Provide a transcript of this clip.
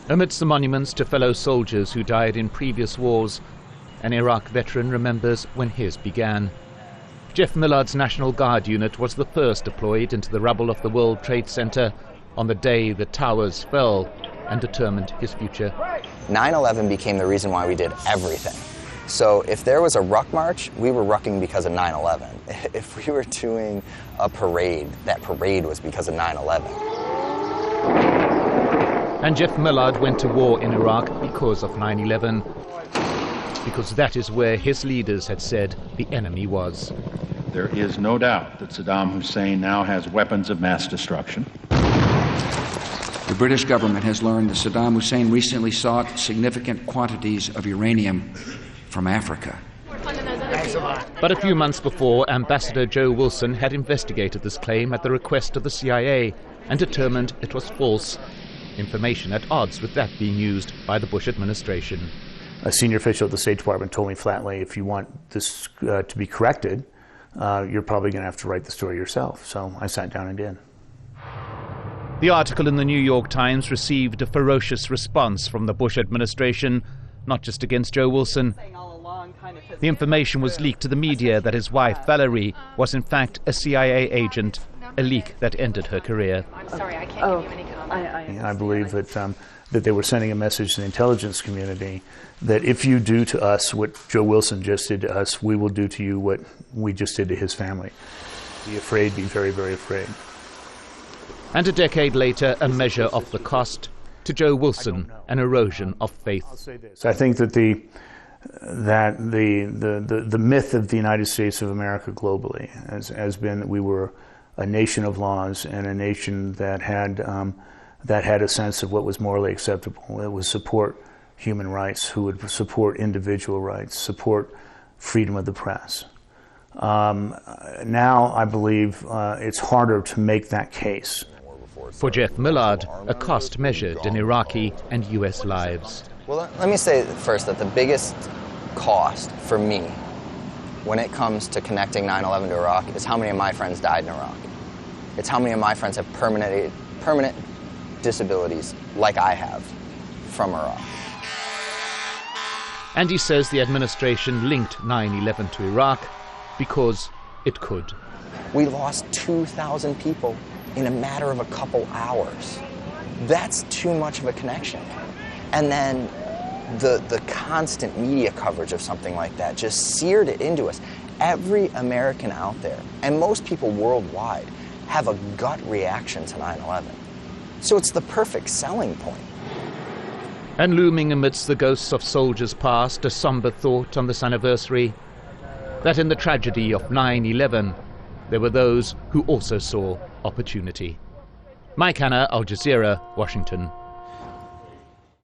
Amidst the monuments to fellow soldiers who died in previous wars, an Iraq veteran remembers when his began. Jeff Millard's National Guard unit was the first deployed into the rubble of the World Trade Center on the day the towers fell and determined his future. 9/11 became the reason why we did everything. So if there was a ruck march, we were rucking because of 9/11. If we were doing a parade, that parade was because of 9/11. And Jeff Millard went to war in Iraq because of 9/11, because that is where his leaders had said the enemy was. There is no doubt that Saddam Hussein now has weapons of mass destruction. The British government has learned that Saddam Hussein recently sought significant quantities of uranium from Africa. But a few months before, Ambassador Joe Wilson had investigated this claim at the request of the CIA and determined it was false. Information at odds with that being used by the Bush administration. A senior official at the State Department told me flatly, if you want this to be corrected, you're probably going to have to write the story yourself. So I sat down and did. The article in the New York Times received a ferocious response from the Bush administration, not just against Joe Wilson. The information was leaked to the media that his wife, Valerie, was in fact a CIA agent, a leak that ended her career. I'm sorry, I can't give you any comment. I believe that they were sending a message to the intelligence community that if you do to us what Joe Wilson just did to us, we will do to you what we just did to his family. Be afraid, be very, very afraid. And a decade later, a measure of the cost to Joe Wilson, an erosion of faith. I think that the myth of the United States of America globally has been that we were a nation of laws and a nation that had a sense of what was morally acceptable. It would support human rights, who would support individual rights, support freedom of the press. Now I believe it's harder to make that case. For Jeff Millard, a cost measured in Iraqi and US lives. Well, let me say first that the biggest cost for me when it comes to connecting 9/11 to Iraq is how many of my friends died in Iraq. It's how many of my friends have permanent disabilities like I have from Iraq. And he says the administration linked 9/11 to Iraq because it could. We lost 2,000 people in a matter of a couple hours. That's too much of a connection. And then the constant media coverage of something like that just seared it into us. Every American out there, and most people worldwide, have a gut reaction to 9/11. So it's the perfect selling point. And looming amidst the ghosts of soldiers past, a somber thought on this anniversary, that in the tragedy of 9/11, there were those who also saw opportunity. Mike Hanna, Al Jazeera, Washington.